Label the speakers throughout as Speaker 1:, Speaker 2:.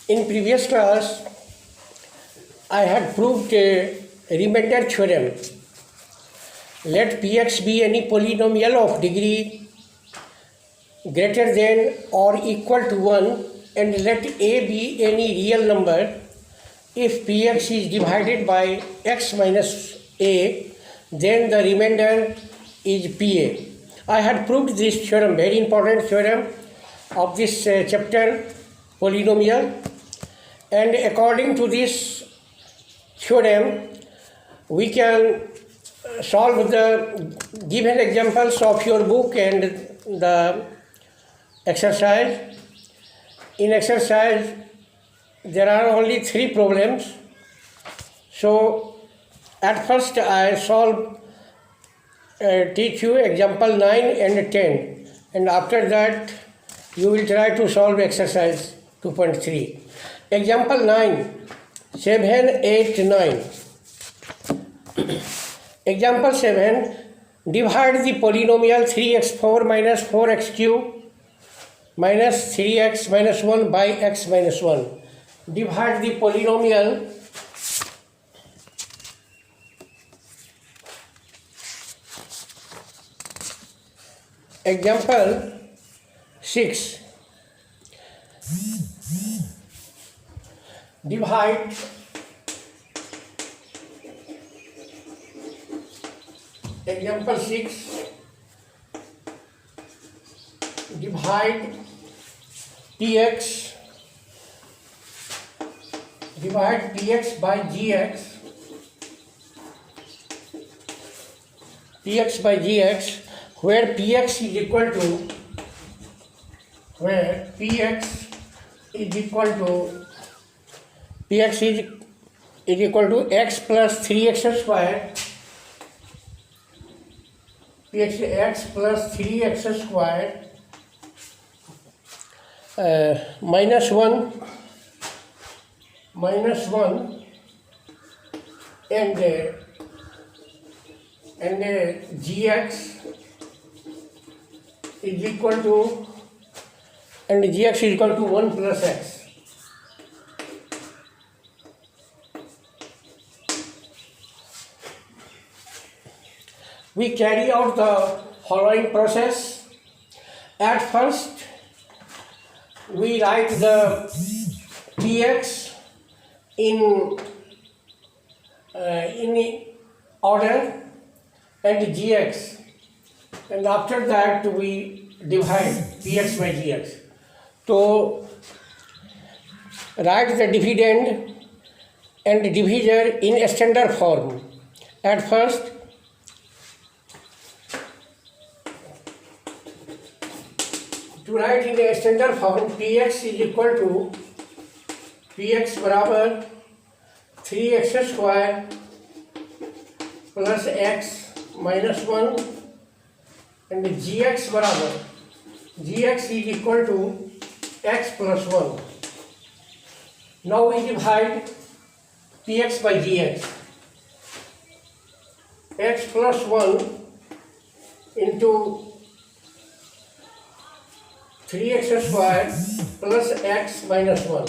Speaker 1: In previous class, I had proved a remainder theorem. Let Px be any polynomial of degree greater than or equal to 1 and let A be any real number. If Px is divided by x minus A, then the remainder is Pa. I had proved this theorem, very important theorem of this chapter, polynomial. And according to this theorem, we can solve the given examples of your book and the exercise. In exercise, there are only 3 problems. So, at first I teach you example 9 and 10, and after that you will try to solve exercise 2.3. Example 9, 7, 8, 9. Example 7, divide the polynomial 3x4 minus 4x cube minus 3x minus 1 by x minus 1. Divide the polynomial example 6. Divide example 6. Divide px by gx. Px by gx, where px is equal to x plus 3x square. X plus 3x square minus 1 and gx is equal to 1 plus x. We carry out the following process. At first, we write the px in order and gx, and after that we divide px by gx. So, write the dividend and divisor in a standard form. At first, to write in a standard form, px is equal to px बराबर 3x square plus x minus 1 and gx बराबर gx is equal to x plus 1. Now we divide px by gx. X plus 1 into 3x square plus x minus 1.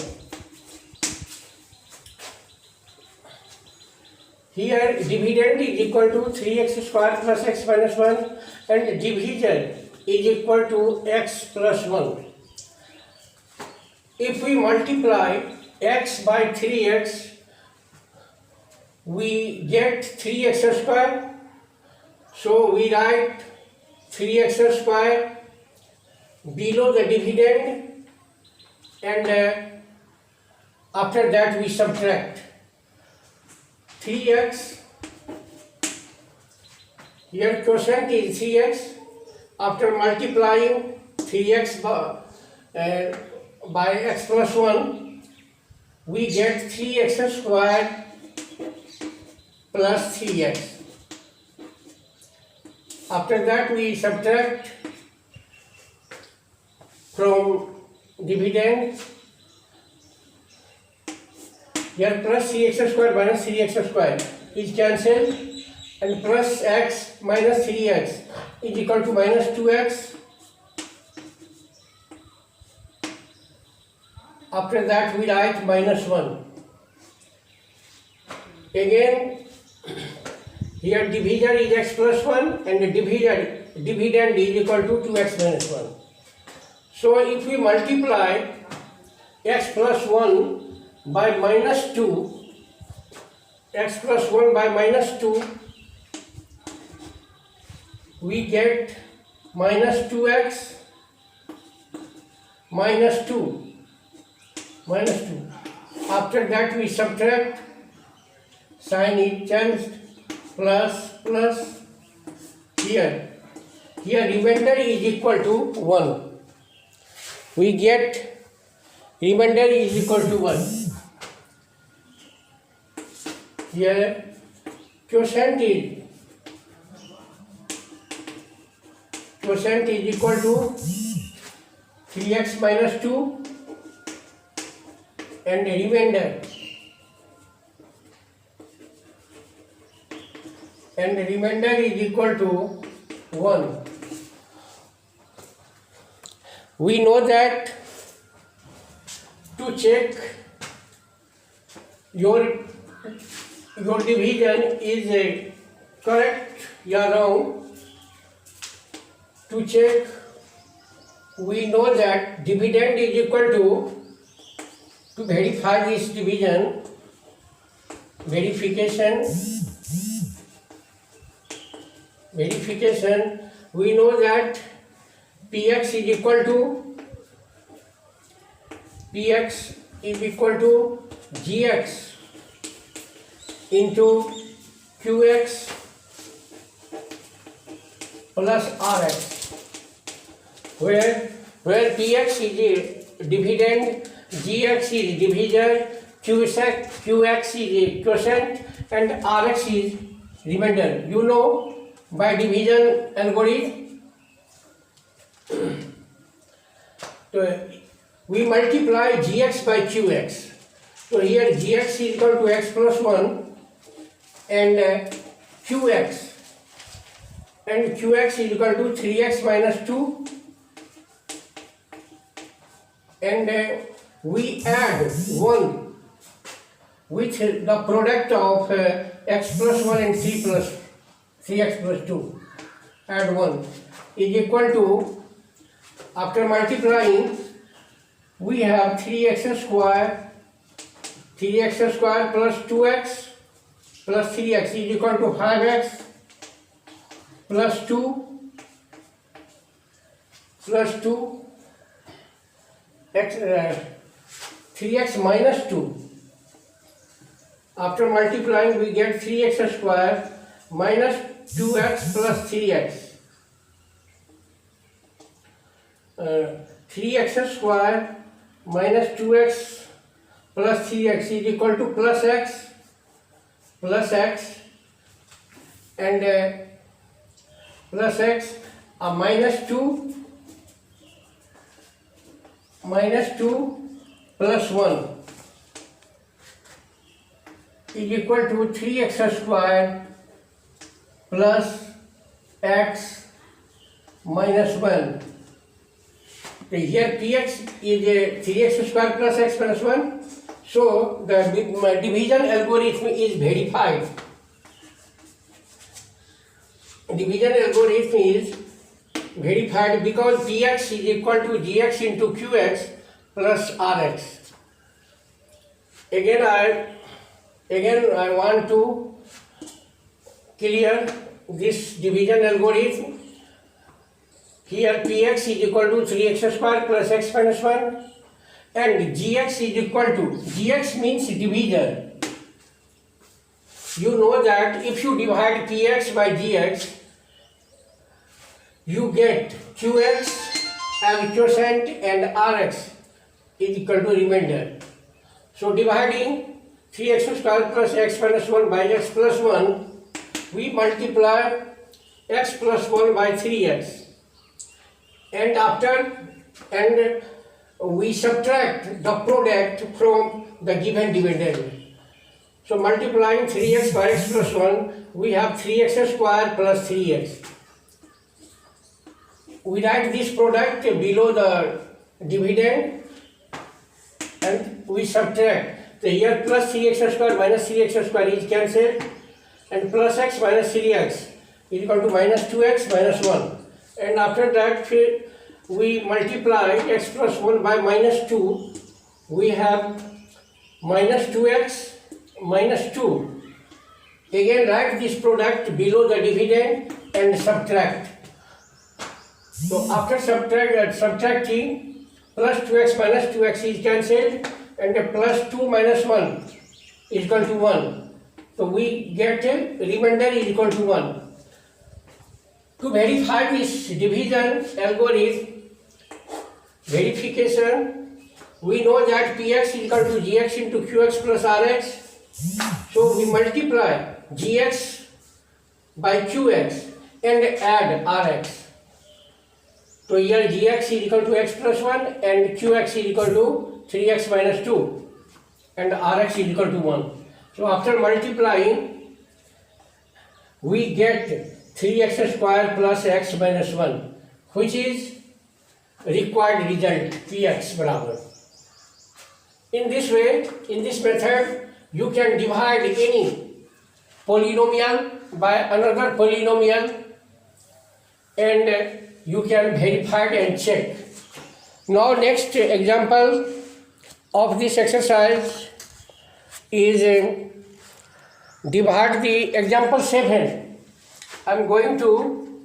Speaker 1: Here dividend is equal to 3x square plus x minus 1 and divisor is equal to x plus 1. If we multiply x by 3x, we get 3x square. So we write 3x square below the dividend, and after that we subtract 3x. Here quotient is 3x. After multiplying 3x by x plus 1, we get 3x square plus 3x. After that we subtract from dividend. Here plus 3x square minus 3x square is cancelled, and plus x minus 3x is equal to minus 2x After that we write -1. Again, here divisor is x plus 1 and the dividend is equal to 2x minus 1. So if we multiply x plus 1 by -2, x plus 1 by -2, we get -2x -2. After that we subtract, sign is changed, plus here remainder is equal to 1. We get remainder is equal to 1. Here quotient is equal to 3x minus 2 and remainder is equal to 1. We know that to check your division is correct or wrong, to check we know that dividend is equal to verify this division, verification, we know that px is equal to gx into qx plus rx, where px is dividend, gx is divisor, qx is quotient and rx is remainder. You know by division algorithm. So we multiply gx by qx. So here gx is equal to x plus 1 and qx is equal to 3x minus 2, and we add 1 with the product of x plus 1 and 3x plus 2. Add 1 is equal to, after multiplying, we have 3x square plus 2x plus 3x is equal to 5x plus 2 x 3x minus 2. After multiplying we get 3x square minus 2x plus 3x. 3x square minus 2x plus 3x is equal to plus x and plus x, minus 2 plus 1 is equal to 3x square plus x minus 1. So here px is 3x square plus x minus 1. So the division algorithm is verified. Division algorithm is verified because px is equal to gx into qx plus rx. Again I want to clear this division algorithm. Here px is equal to 3x square plus x minus 1 and gx is equal to, gx means divisor. You know that if you divide px by gx, you get qx as quotient and rx is equal to remainder. So dividing 3x square plus x minus 1 by x plus 1, we multiply x plus 1 by 3x. And we subtract the product from the given dividend. So multiplying 3x by x plus 1, we have 3x square plus 3x. We write this product below the dividend we subtract. So here plus 3x square minus 3x square is cancelled, and plus x minus 3x is equal to minus 2x minus 1. And after that we multiply x plus 1 by minus 2. We have minus 2x minus 2. Again write this product below the dividend and subtract. So after subtracting, plus 2x minus 2x is cancelled, and the plus 2 minus 1 is equal to 1. So we get a remainder is equal to 1. To verify this division algorithm, verification, we know that px is equal to gx into qx plus rx. So we multiply gx by qx and add rx. So here gx is equal to x plus 1 and qx is equal to 3x minus 2 and rx is equal to 1. So after multiplying, we get 3x square plus x minus 1, which is required result px barabar. In this way, in this method, you can divide any polynomial by another polynomial and you can verify and check. Now next example of this exercise is divide the example 7. I am going to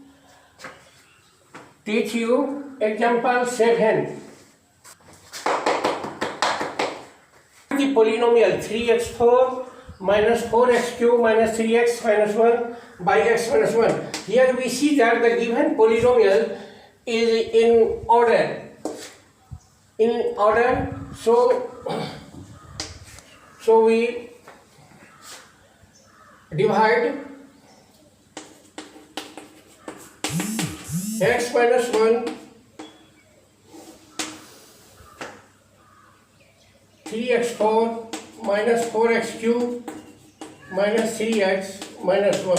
Speaker 1: teach you example 7. The polynomial 3x4 minus 4x cube minus 3x minus 1 by x minus 1. Here we see that the given polynomial is in order. So we divide x minus 1 3x4 minus 4x cube minus 3x minus 1.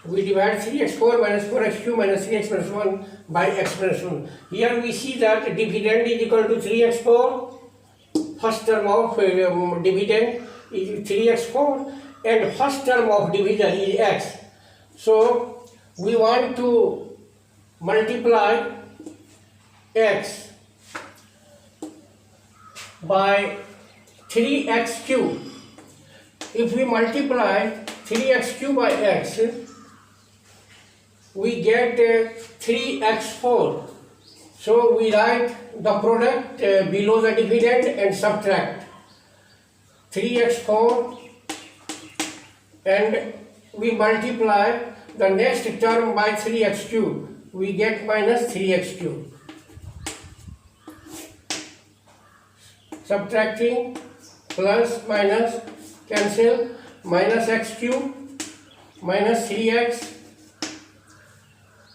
Speaker 1: We divide 3x4 minus 4x cube minus 3x minus 1 by x minus 1. Here we see that dividend is equal to 3x4. First term of dividend is 3x4 and first term of division is x. So we want to multiply x by 3x cube. If we multiply 3x cube by x, we get 3x4. So we write the product below the dividend and subtract 3x4 and we multiply the next term by 3x cube. We get minus 3x cube. Subtracting, plus minus cancel, minus x cube minus 3x,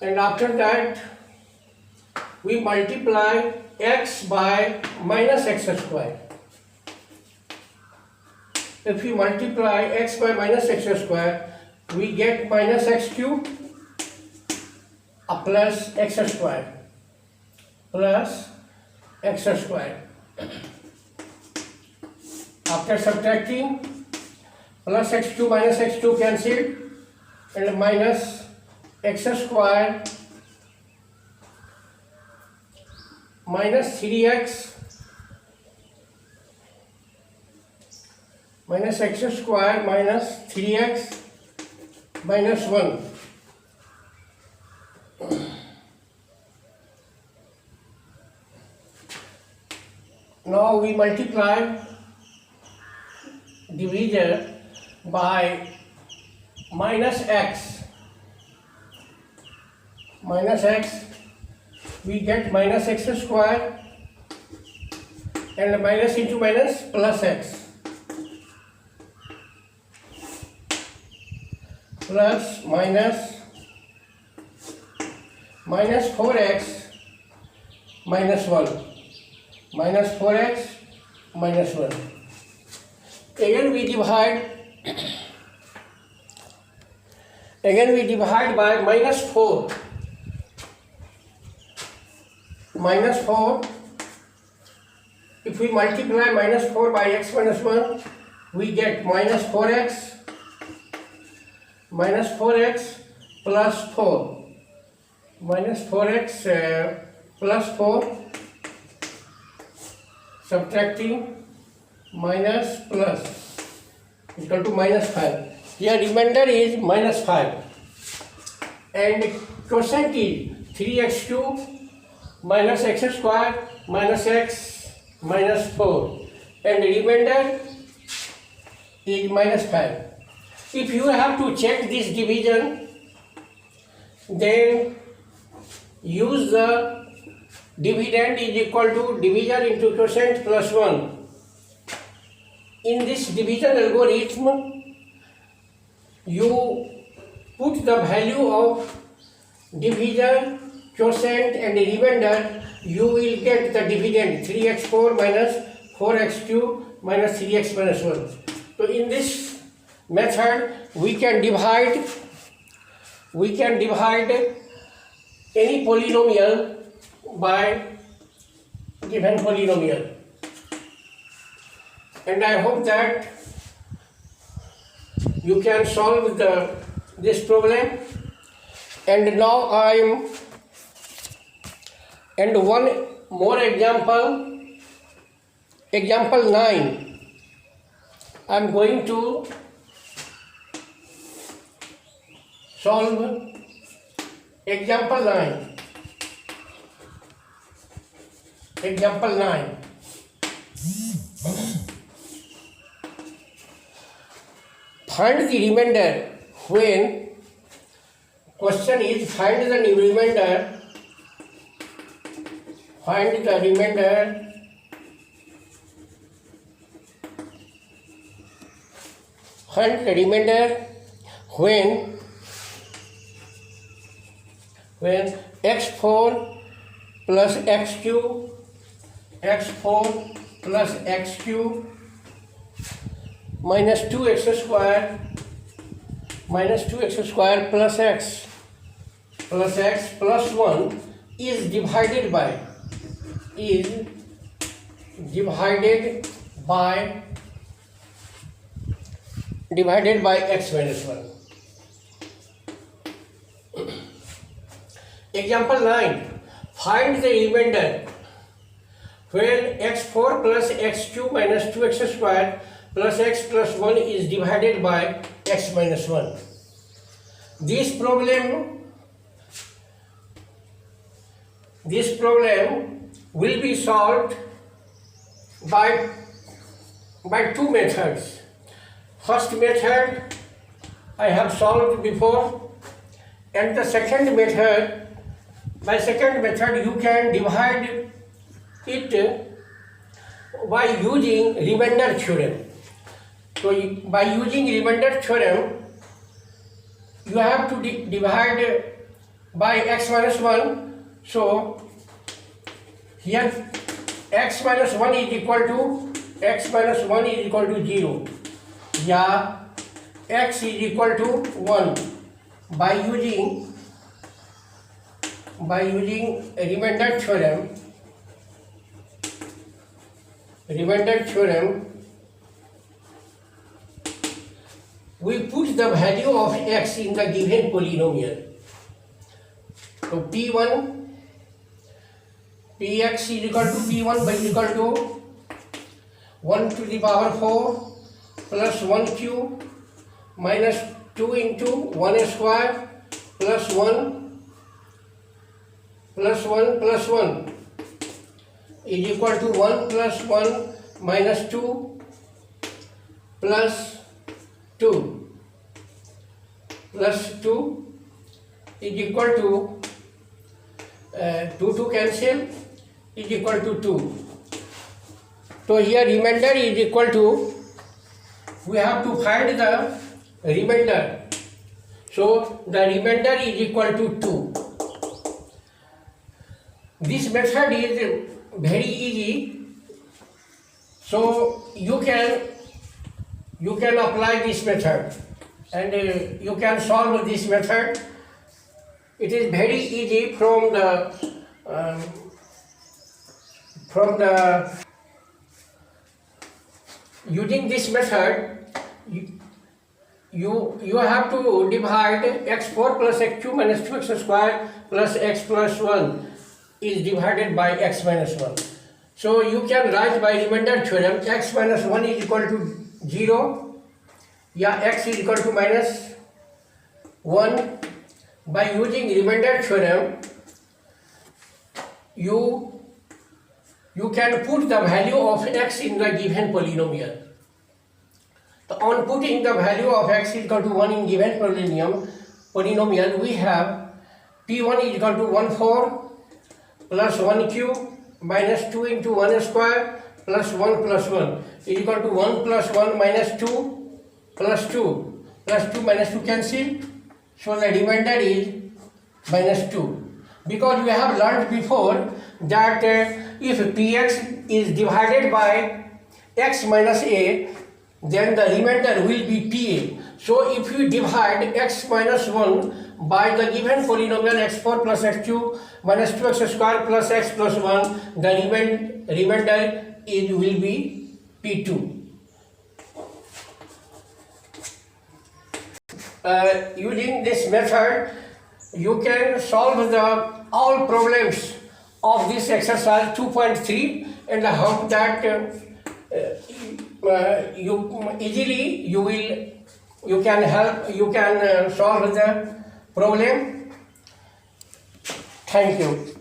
Speaker 1: and after that we multiply x by minus x square. If we multiply x by minus x square, we get minus x cube plus x square plus x square. After subtracting, plus x2 minus x2 cancelled and minus x square minus 3x minus x square minus 3x minus 1. Now we multiply divisor by minus x, we get minus x square and minus into minus plus x plus minus 4x minus 1 minus 4x minus 1. Again we divide by minus 4. If we multiply minus 4 by x minus 1, we get minus 4x plus 4. Minus 4x plus 4, subtracting minus plus equal to minus 5. Here remainder is minus 5. And quotient is 3x2 minus x square minus x minus 4. And remainder is minus 5. If you have to check this division, then use the dividend is equal to division into quotient plus 1. In this division algorithm, you put the value of division, quotient and remainder, you will get the dividend 3x4 minus 4x2 minus 3x minus 1. So in this method we can divide any polynomial by given polynomial. And I hope that you can solve this problem. And now and one more example, example 9. I am going to solve example 9. Example 9. Find the remainder when question is find the remainder. Find the remainder when x4 plus x cube minus 2x square plus x plus 1 is divided by x minus 1. Example 9. Find the remainder when x4 plus x cube minus 2x square plus x plus 1 is divided by x minus 1. This problem will be solved by two methods. First method I have solved before, and the second method, you can divide it by using remainder theorem. So by using remainder theorem, you have to divide by x minus 1. So here x minus 1 is equal to 0. Yeah, x is equal to 1 by using remainder theorem. We put the value of x in the given polynomial. So px is equal to p1 by equal to 1 to the power 4 plus 1 cube minus 2 into 1 square plus 1 plus 1 plus 1 is equal to 1 plus 1 minus 2 plus 2 is equal to 2 to cancel is equal to 2. So here remainder is equal to, we have to find the remainder. So the remainder is equal to 2. This method is very easy. So you can apply this method and you can solve this method. It is very easy from the Using this method, you have to divide x4 plus x2 minus 2x square plus x plus 1 is divided by x minus 1. So you can write by remainder theorem x minus 1 is equal to 0, yeah, x is equal to minus 1. By using remainder theorem, you can put the value of x in the given polynomial. So on putting the value of x is equal to 1 in given polynomial, we have p1 is equal to 1 4 plus 1 cube minus 2 into 1 square plus 1 plus 1 is equal to 1 plus 1 minus 2 plus 2 plus 2 minus 2 cancel. So the remainder is minus 2. Because we have learned before that if px is divided by x minus a, then the remainder will be pa. So if you divide x minus 1 by the given polynomial x4 plus x2 minus 2x square plus x plus 1, the remainder will be p2. Using this method, you can solve all problems of this exercise 2.3, and I hope that you can solve the problem. Thank you.